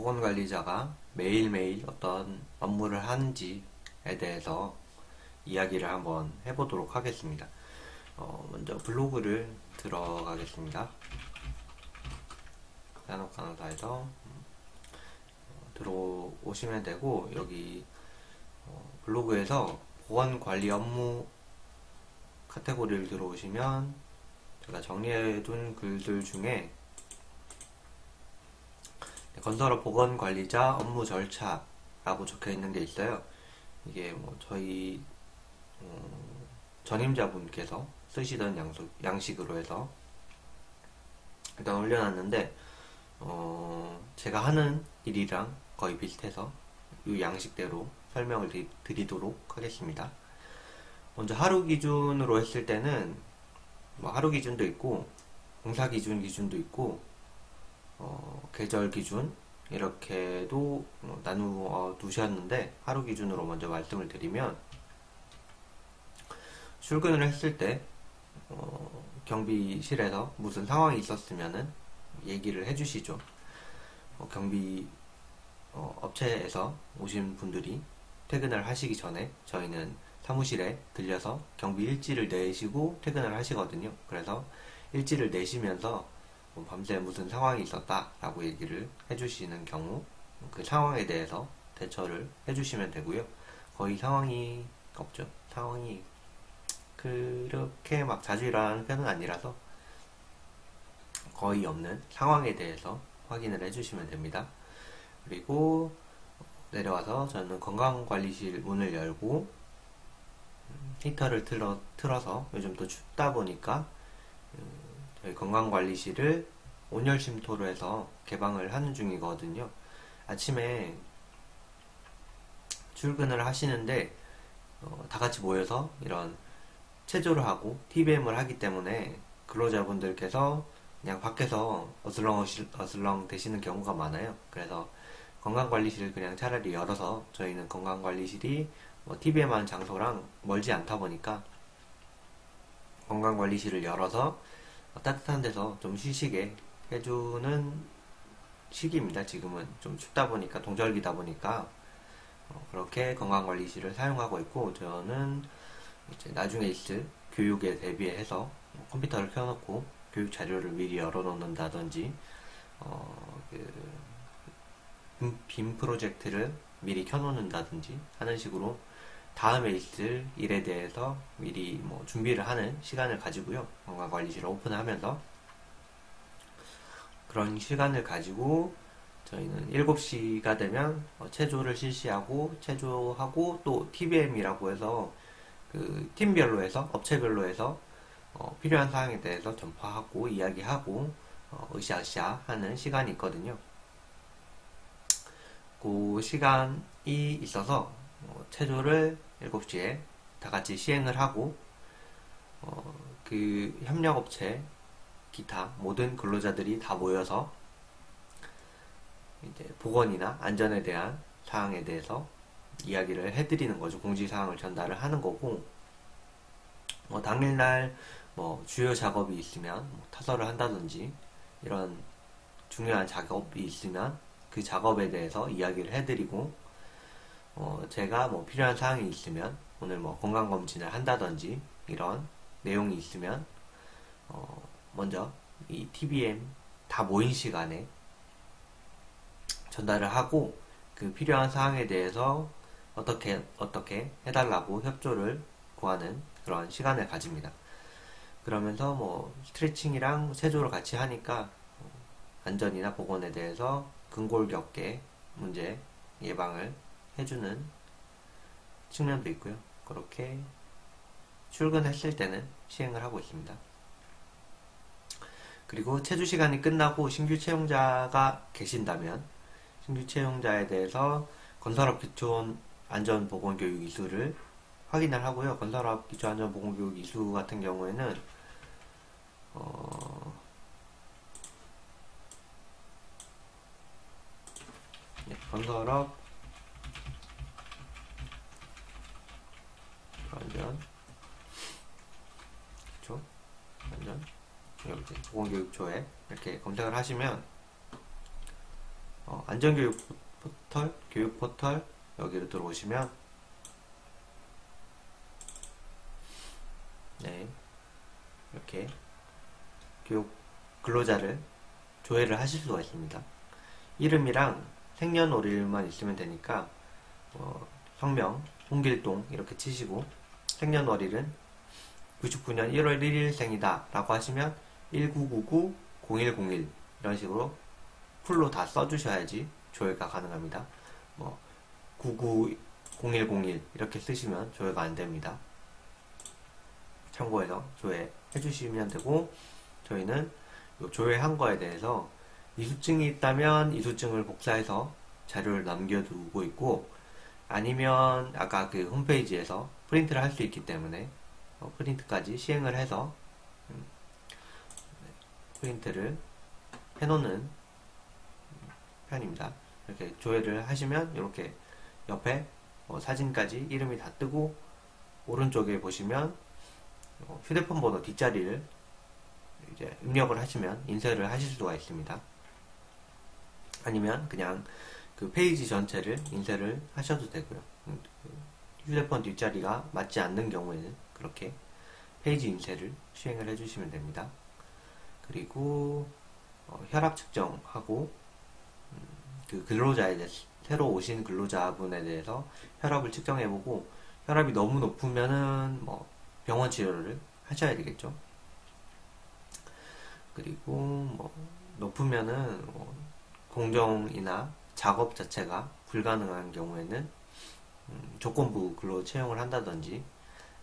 보건관리자가 매일매일 어떤 업무를 하는지에 대해서 이야기를 한번 해보도록 하겠습니다. 먼저 블로그를 들어가겠습니다. 나노간호사에서 들어오시면 되고, 여기 블로그에서 보건관리 업무 카테고리를 들어오시면 제가 정리해둔 글들 중에 건설업 보건관리자 업무 절차라고 적혀있는 게 있어요. 이게 저희 전임자분께서 쓰시던 양식으로 해서 일단 올려놨는데, 제가 하는 일이랑 거의 비슷해서 이 양식대로 설명을 드리도록 하겠습니다. 먼저 하루 기준으로 했을 때는 하루 기준도 있고 공사 기준도 있고 계절 기준 이렇게도 나누어 두셨는데, 하루 기준으로 먼저 말씀을 드리면, 출근을 했을 때 경비실에서 무슨 상황이 있었으면은 얘기를 해주시죠. 경비 업체에서 오신 분들이 퇴근을 하시기 전에 저희는 사무실에 들려서 경비 일지를 내시고 퇴근을 하시거든요. 그래서 일지를 내시면서 밤새 무슨 상황이 있었다 라고 얘기를 해주시는 경우, 그 상황에 대해서 대처를 해주시면 되고요. 거의 상황이 없죠. 상황이 그렇게 막 자주 일어나는 편은 아니라서 거의 없는 상황에 대해서 확인을 해주시면 됩니다. 그리고 내려와서 저는 건강관리실 문을 열고 히터를 틀어서, 요즘 또 춥다 보니까 저희 건강관리실을 온열 침토로 해서 개방을 하는 중이거든요. 아침에 출근을 하시는데 다 같이 모여서 이런 체조를 하고 TBM을 하기 때문에 근로자분들께서 그냥 밖에서 어슬렁 되시는 경우가 많아요. 그래서 건강관리실을 그냥 차라리 열어서, 저희는 건강관리실이 TBM 하는 장소랑 멀지 않다 보니까 건강관리실을 열어서 따뜻한 데서 좀 쉬시게 해주는 시기입니다. 지금은 좀 춥다 보니까, 동절기다 보니까 그렇게 건강관리실을 사용하고 있고, 저는 이제 나중에 있을 교육에 대비해서 컴퓨터를 켜놓고 교육 자료를 미리 열어놓는다든지, 빔 프로젝트를 미리 켜놓는다든지 하는 식으로 다음에 있을 일에 대해서 미리 준비를 하는 시간을 가지고요. 건강관리실을 오픈하면서 그런 시간을 가지고 저희는 7시가 되면 체조를 실시하고, 체조하고 또 TBM이라고 해서 그 팀별로 해서, 업체별로 해서 필요한 사항에 대해서 전파하고 이야기하고 으쌰으쌰 하는 시간이 있거든요. 그 시간이 있어서 체조를 7시에 다 같이 시행을 하고, 그 협력업체 기타 모든 근로자들이 다 모여서 이제 보건이나 안전에 대한 사항에 대해서 이야기를 해드리는 거죠. 공지사항을 전달을 하는 거고, 당일날 주요 작업이 있으면 타설을 한다든지 이런 중요한 작업이 있으면 그 작업에 대해서 이야기를 해드리고, 제가 필요한 사항이 있으면, 오늘 건강검진을 한다든지 이런 내용이 있으면 먼저 이 TBM 다 모인 시간에 전달을 하고, 그 필요한 사항에 대해서 어떻게 해달라고 협조를 구하는 그런 시간을 가집니다. 그러면서 스트레칭이랑 체조를 같이 하니까 안전이나 보건에 대해서 근골격계 문제 예방을 해주는 측면도 있고요. 그렇게 출근했을 때는 시행을 하고 있습니다. 그리고 체조 시간이 끝나고 신규 채용자가 계신다면 신규 채용자에 대해서 건설업 기초 안전보건교육 이수를 확인을 하고요. 건설업 기초 안전보건교육 이수 같은 경우에는 건설업 안전 기초 안전 보건교육초에 이렇게 검색을 하시면 안전교육 포털, 교육 포털 여기로 들어오시면 네, 이렇게 교육 근로자를 조회를 하실 수가 있습니다. 이름이랑 생년월일만 있으면 되니까 성명 홍길동 이렇게 치시고 생년월일은 99년 1월 1일생이다 라고 하시면 1999-0101 이런 식으로 풀로 다 써주셔야지 조회가 가능합니다. 99-0101 이렇게 쓰시면 조회가 안됩니다. 참고해서 조회 해주시면 되고, 저희는 조회한 거에 대해서 이수증이 있다면 이수증을 복사해서 자료를 남겨두고 있고, 아니면 아까 그 홈페이지에서 프린트를 할 수 있기 때문에 프린트까지 시행을 해서 프린트를 해놓는 편입니다. 이렇게 조회를 하시면 이렇게 옆에 사진까지 이름이 다 뜨고, 오른쪽에 보시면 휴대폰 번호 뒷자리를 이제 입력을 하시면 인쇄를 하실 수가 있습니다. 아니면 그냥 그 페이지 전체를 인쇄를 하셔도 되고요. 휴대폰 뒷자리가 맞지 않는 경우에는 그렇게 페이지 인쇄를 시행을 해주시면 됩니다. 그리고 혈압 측정하고 그 근로자에 대해서, 새로 오신 근로자분에 대해서 혈압을 측정해보고, 혈압이 너무 높으면은 병원 치료를 하셔야 되겠죠. 그리고 높으면은 공정이나 작업 자체가 불가능한 경우에는 조건부 근로 채용을 한다든지,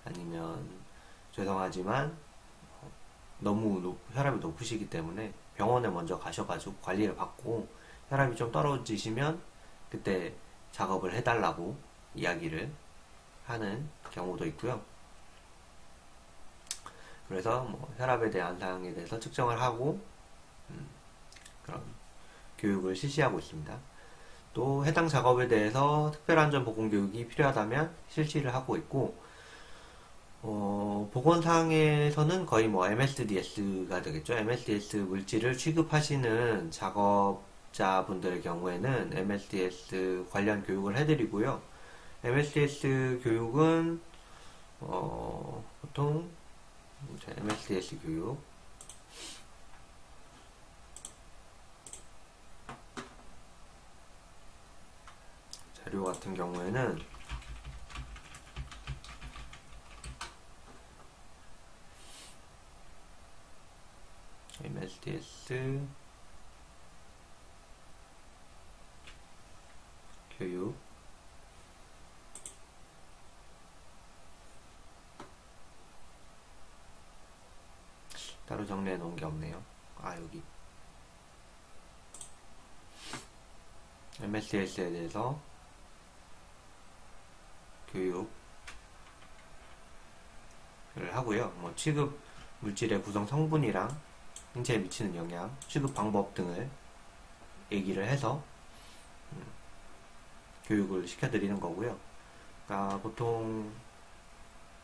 아니면 죄송하지만 너무 혈압이 높으시기 때문에 병원에 먼저 가셔가지고 관리를 받고 혈압이 좀 떨어지시면 그때 작업을 해달라고 이야기를 하는 경우도 있고요. 그래서 혈압에 대한 사항에 대해서 측정을 하고 그런 교육을 실시하고 있습니다. 또 해당 작업에 대해서 특별안전보건교육이 필요하다면 실시를 하고 있고, 보건사항에서는 거의 MSDS가 되겠죠. MSDS 물질을 취급하시는 작업자분들의 경우에는 MSDS 관련 교육을 해드리고요. MSDS 교육은 보통 MSDS 교육 자료 같은 경우에는 MSDS 교육 따로 정리해 놓은 게 없네요. 여기 MSDS에 대해서 교육을 하고요. 취급 물질의 구성 성분이랑 인체에 미치는 영향, 취급 방법 등을 얘기를 해서 교육을 시켜드리는 거고요. 그러니까 보통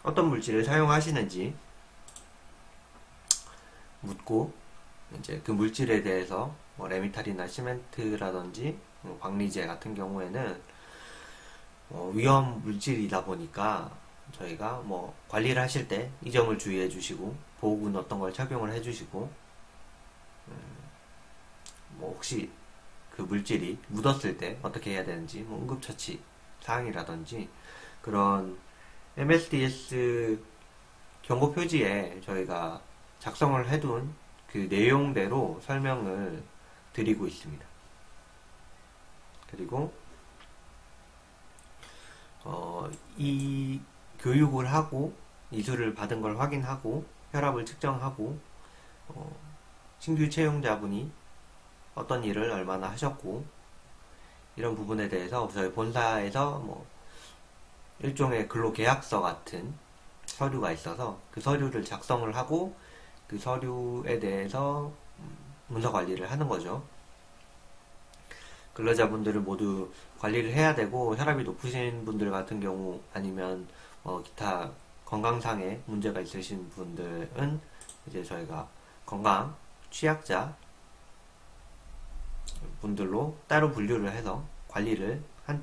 어떤 물질을 사용하시는지 묻고, 이제 그 물질에 대해서 레미탈이나 시멘트라든지 광리제 같은 경우에는 위험 물질이다 보니까 저희가 관리를 하실 때 이 점을 주의해 주시고, 보호구는 어떤 걸 착용을 해 주시고, 혹시 그 물질이 묻었을 때 어떻게 해야 되는지, 응급처치 사항이라든지, 그런 MSDS 경고 표지에 저희가 작성을 해둔 그 내용대로 설명을 드리고 있습니다. 그리고 이 교육을 하고 이수를 받은 걸 확인하고 혈압을 측정하고 신규 채용자분이 어떤 일을 얼마나 하셨고, 이런 부분에 대해서 저희 본사에서 일종의 근로계약서 같은 서류가 있어서 그 서류를 작성을 하고 그 서류에 대해서 문서 관리를 하는 거죠. 근로자분들을 모두 관리를 해야 되고, 혈압이 높으신 분들 같은 경우, 아니면 기타 건강상의 문제가 있으신 분들은 이제 저희가 건강 취약자 분들로 따로 분류를 해서 관리를 한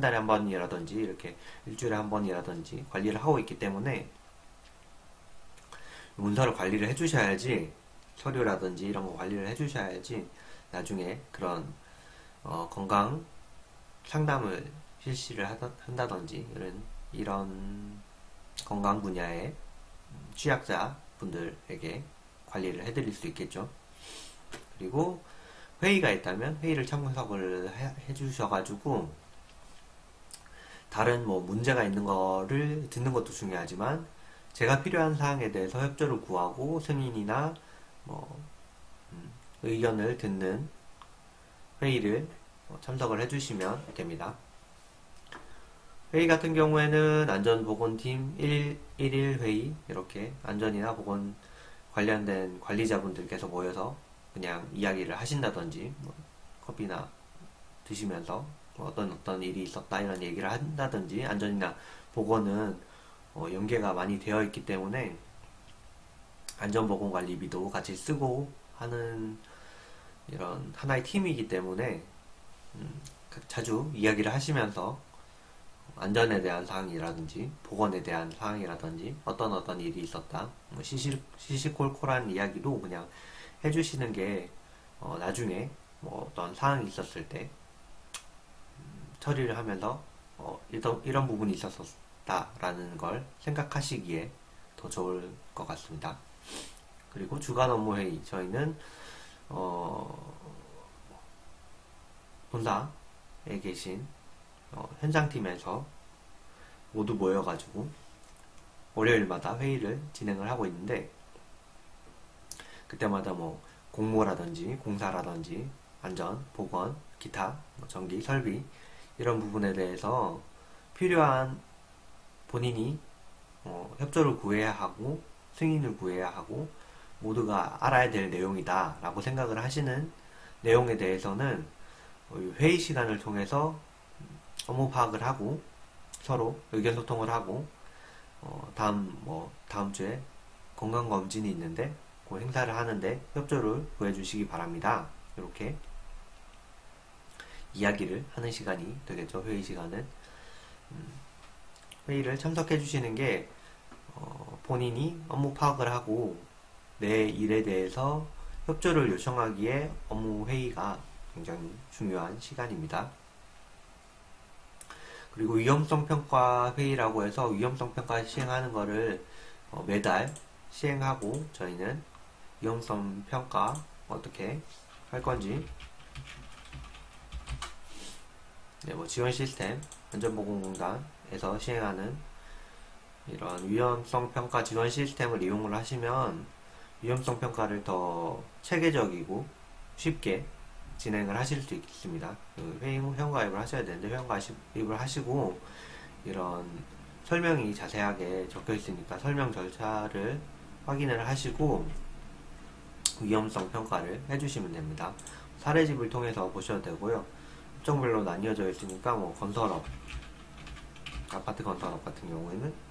달에 한 번이라든지 이렇게 일주일에 한 번이라든지 관리를 하고 있기 때문에 문서를 관리를 해주셔야지, 서류라든지 이런 거 관리를 해주셔야지 나중에 그런 건강 상담을 실시를 한다든지 이런 건강 분야의 취약자 분들에게 관리를 해드릴 수 있겠죠. 그리고 회의가 있다면 회의를 참석을 해주셔가지고 다른 뭐 문제가 있는 거를 듣는 것도 중요하지만 제가 필요한 사항에 대해서 협조를 구하고 승인이나 뭐 의견을 듣는 회의를 참석을 해주시면 됩니다. 회의 같은 경우에는 안전보건팀 1일 회의, 이렇게 안전이나 보건 관련된 관리자분들께서 모여서 그냥 이야기를 하신다든지 뭐 커피나 드시면서 뭐 어떤 일이 있었다 이런 얘기를 한다든지, 안전이나 보건은 연계가 많이 되어 있기 때문에 안전보건관리비도 같이 쓰고 하는 이런 하나의 팀이기 때문에 자주 이야기를 하시면서 안전에 대한 사항이라든지 보건에 대한 사항이라든지 어떤 일이 있었다, 뭐 시시콜콜한 이야기도 그냥 해주시는 게 나중에 뭐 어떤 사항이 있었을 때 처리를 하면서 이런 부분이 있었다라는 걸 생각하시기에 더 좋을 것 같습니다. 그리고 주간 업무 회의, 저희는 본사에 계신 현장팀에서 모두 모여가지고 월요일마다 회의를 진행을 하고 있는데, 그때마다 뭐 공모라든지 공사라든지 안전, 보건, 기타, 전기, 설비 이런 부분에 대해서 필요한 본인이 협조를 구해야 하고 승인을 구해야 하고 모두가 알아야 될 내용이다 라고 생각을 하시는 내용에 대해서는 회의 시간을 통해서 업무 파악을 하고 서로 의견소통을 하고 다음 주에 건강검진이 있는데 그 행사를 하는데 협조를 구해주시기 바랍니다. 이렇게 이야기를 하는 시간이 되겠죠. 회의 시간은 회의를 참석해 주시는 게 본인이 업무 파악을 하고 내 일에 대해서 협조를 요청하기에 업무 회의가 굉장히 중요한 시간입니다. 그리고 위험성 평가 회의라고 해서 위험성 평가 시행하는 거를 매달 시행하고, 저희는 위험성 평가 어떻게 할 건지 뭐 지원 시스템 안전보건공단에서 시행하는 이런 위험성 평가 지원 시스템을 이용을 하시면 위험성 평가를 더 체계적이고 쉽게 진행을 하실 수 있습니다. 회원가입을 하셔야 되는데 회원가입을 하시고 이런 설명이 자세하게 적혀 있으니까 설명 절차를 확인을 하시고 위험성 평가를 해주시면 됩니다. 사례집을 통해서 보셔도 되고요. 업종별로 나뉘어져 있으니까 뭐 건설업, 아파트 건설업 같은 경우에는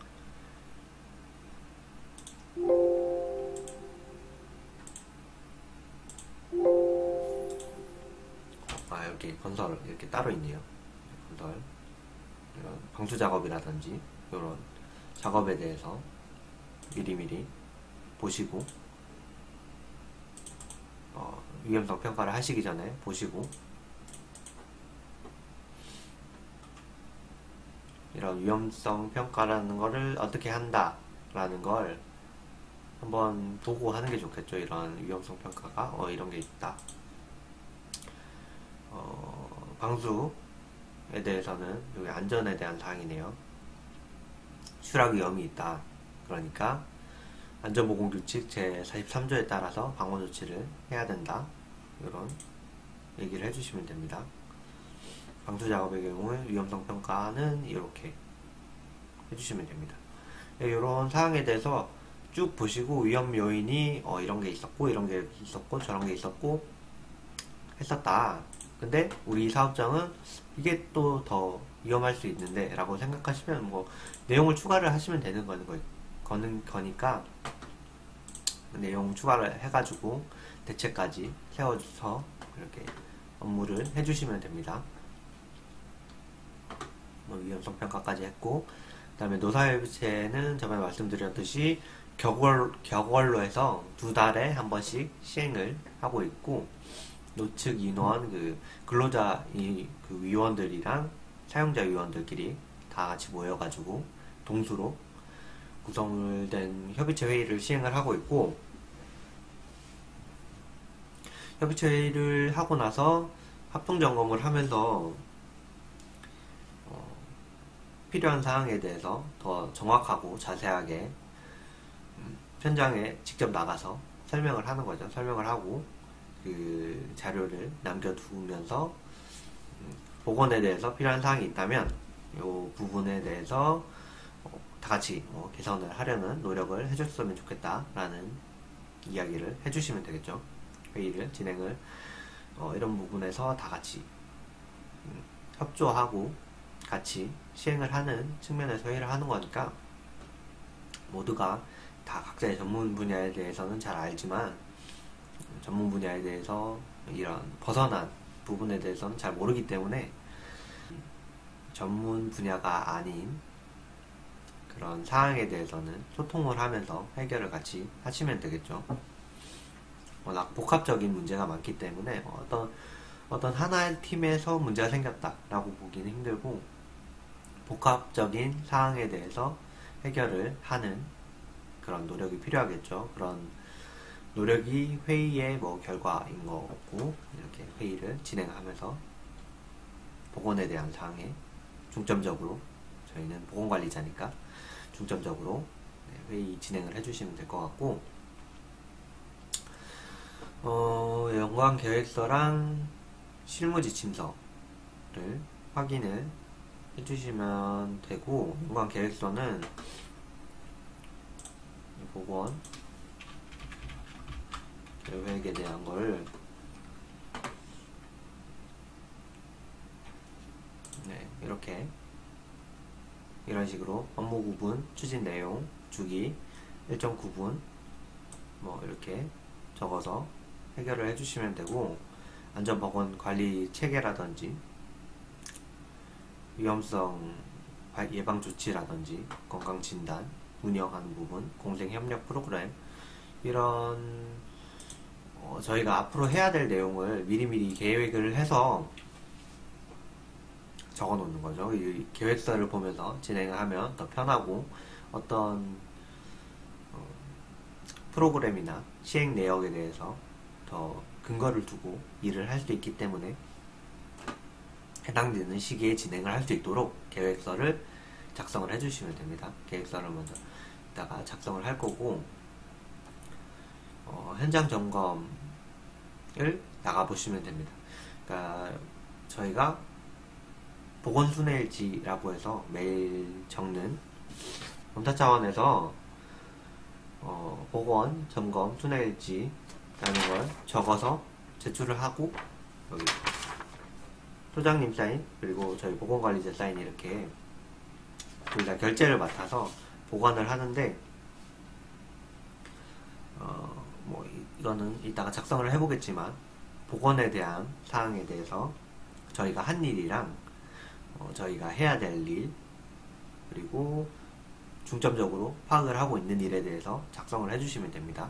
여기 건설 이렇게 따로 있네요. 건설 이런 방수 작업이라든지 이런 작업에 대해서 미리미리 보시고 위험성 평가를 하시기 전에 보시고 이런 위험성 평가라는 거를 어떻게 한다 라는 걸 한번 보고 하는 게 좋겠죠. 이런 위험성 평가가 이런 게 있다. 방수에 대해서는 여기 안전에 대한 사항이네요. 추락 위험이 있다. 그러니까 안전보건규칙 제43조에 따라서 방호 조치를 해야 된다. 이런 얘기를 해주시면 됩니다. 방수작업의 경우에 위험성 평가는 이렇게 해주시면 됩니다. 이런 사항에 대해서 쭉 보시고 위험 요인이 이런 게 있었고 이런 게 있었고 저런 게 있었고 했었다. 근데 우리 사업장은 이게 또 더 위험할 수 있는데 라고 생각하시면 뭐 내용을 추가를 하시면 되는 거니까 내용 추가를 해가지고 대책까지 세워서 이렇게 업무를 해주시면 됩니다. 위험성 평가까지 했고, 그 다음에 노사협의체는 저번에 말씀드렸듯이 격월로 해서 2달에 한 번씩 시행을 하고 있고, 노측 인원, 근로자 위원들이랑 사용자 위원들끼리 다 같이 모여가지고 동수로 구성을 된 협의체 회의를 시행을 하고 있고, 협의체 회의를 하고 나서 합동점검을 하면서 필요한 사항에 대해서 더 정확하고 자세하게 현장에 직접 나가서 설명을 하는 거죠. 설명을 하고 그 자료를 남겨두면서 복원에 대해서 필요한 사항이 있다면 이 부분에 대해서 다 같이 개선을 하려는 노력을 해줬으면 좋겠다라는 이야기를 해주시면 되겠죠. 회의를 진행을 이런 부분에서 다 같이 협조하고 같이 시행을 하는 측면에서 회의를 하는 거니까 모두가 다 각자의 전문 분야에 대해서는 잘 알지만 전문 분야에 대해서 이런 벗어난 부분에 대해서는 잘 모르기 때문에 전문 분야가 아닌 그런 사항에 대해서는 소통을 하면서 해결을 같이 하시면 되겠죠. 워낙 복합적인 문제가 많기 때문에 어떤 하나의 팀에서 문제가 생겼다라고 보기는 힘들고, 복합적인 사항에 대해서 해결을 하는 그런 노력이 필요하겠죠. 그런 노력이 회의의 결과인 거고, 이렇게 회의를 진행하면서 복원에 대한 사항에 중점적으로, 저희는 보건관리자니까 중점적으로 회의 진행을 해주시면 될 것 같고, 연구계획서랑 실무지침서를 확인을 해주시면 되고, 연구계획서는 보건 계획에 대한 걸 이렇게 이런 식으로 업무 구분, 추진 내용, 주기, 일정 구분 이렇게 적어서 해결을 해주시면 되고, 안전보건 관리 체계라든지 위험성 예방 조치라든지 건강진단, 운영하는 부분, 공생협력 프로그램, 이런 저희가 앞으로 해야 될 내용을 미리미리 계획을 해서 적어 놓는 거죠. 이 계획서를 보면서 진행을 하면 더 편하고, 어떤 프로그램이나 시행 내역에 대해서 더 근거를 두고 일을 할 수 있기 때문에 해당되는 시기에 진행을 할 수 있도록 계획서를 작성을 해주시면 됩니다. 계획서를 먼저 이따가 작성을 할 거고, 현장 점검을 나가보시면 됩니다. 그러니까 저희가 보건순회일지라고 해서 매일 적는, 검사 차원에서 보건, 점검, 순회일지라는 걸 적어서 제출을 하고, 여기 소장님 사인, 그리고 저희 보건관리자 사인, 이렇게 둘 다 결제를 맡아서 보관을 하는데, 이거는 이따가 작성을 해보겠지만, 보건에 대한 사항에 대해서 저희가 한 일이랑 저희가 해야 될 일, 그리고 중점적으로 파악을 하고 있는 일에 대해서 작성을 해주시면 됩니다.